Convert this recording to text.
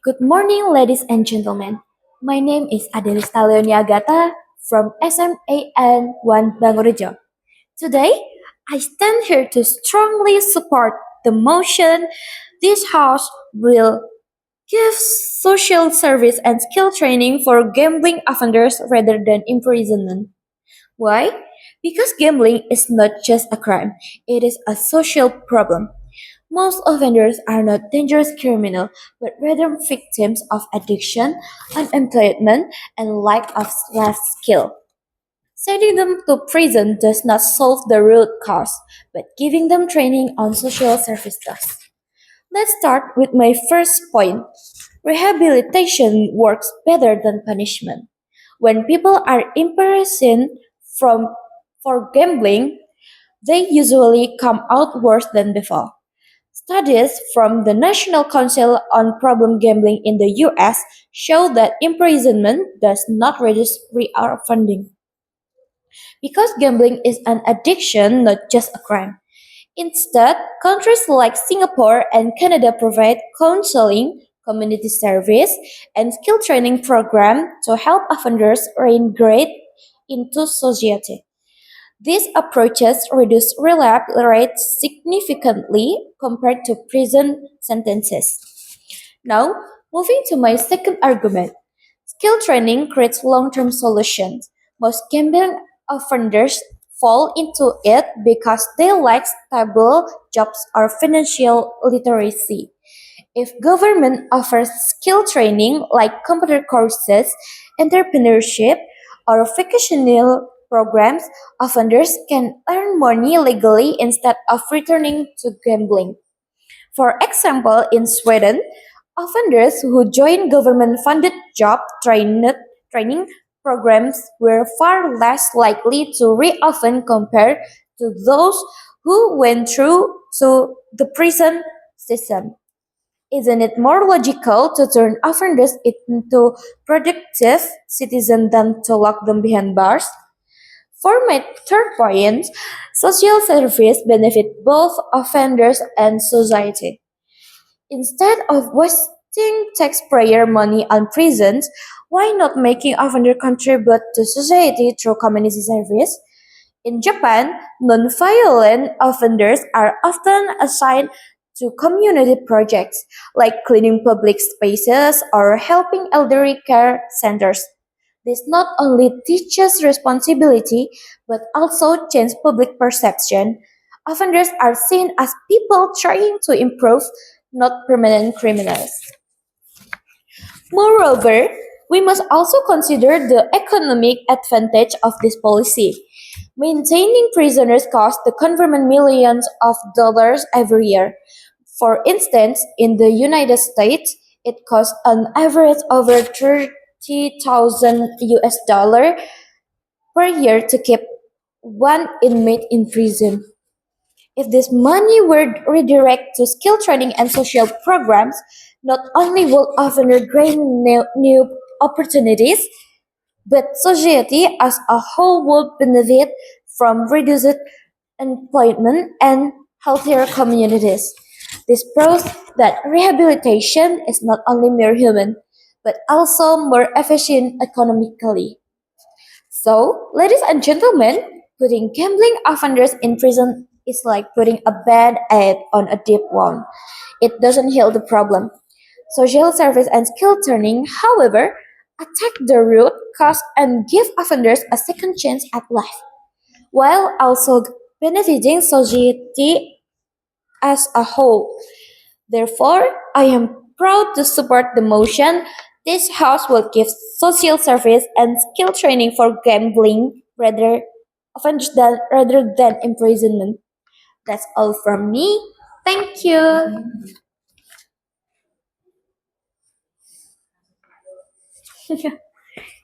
Good morning, ladies and gentlemen. My name is Adelista Leoniagata from SMAN 1 Bangorejo. Today, I stand here to strongly support the motion this House will give social service and skill training for gambling offenders rather than imprisonment. Why? Because gambling is not just a crime, it is a social problem. Most offenders are not dangerous criminals, but rather victims of addiction, unemployment, and lack of life skill. Sending them to prison does not solve the root cause, but giving them training on social service does. Let's start with my first point. Rehabilitation works better than punishment. When people are imprisoned from for gambling, they usually come out worse than before. Studies from the National Council on Problem Gambling in the US show that imprisonment does not reduce reoffending. Because gambling is an addiction, not just a crime. Instead, countries like Singapore and Canada provide counseling, community service, and skill training programs to help offenders reintegrate into society. These approaches reduce relapse rates significantly compared to prison sentences. Now, moving to my second argument. Skill training creates long-term solutions. Most gambling offenders fall into it because they lack stable jobs or financial literacy. If government offers skill training like computer courses, entrepreneurship, or vocational programs, offenders can earn money legally instead of returning to gambling. For example, in Sweden, offenders who joined government-funded training programs were far less likely to reoffend compared to those who went through to the prison system. Isn't it more logical to turn offenders into productive citizens than to lock them behind bars? For my third point, social service benefit both offenders and society. Instead of wasting taxpayer money on prisons, why not making offenders contribute to society through community service? In Japan, non-violent offenders are often assigned to community projects like cleaning public spaces or helping elderly care centers. This not only teaches responsibility but also changes public perception. Offenders are seen as people trying to improve, not permanent criminals. Moreover, we must also consider the economic advantage of this policy. Maintaining prisoners costs the government millions of dollars every year. For instance, in the United States, it costs on average over 30,000 US dollar per year to keep one inmate in prison. If this money were redirected to skill training and social programs, not only will offenders gain new opportunities, but society as a whole would benefit from reduced employment and healthier communities. This proves that rehabilitation is not only more human, but also more efficient economically. So, ladies and gentlemen, putting gambling offenders in prison is like putting a band aid on a deep wound. It doesn't heal the problem. Social service and skill training, however, attack the root cause and give offenders a second chance at life, while also benefiting society as a whole. Therefore, I am proud to support the motion. This House will give social service and skill training for gambling rather than imprisonment. That's all from me. Thank you.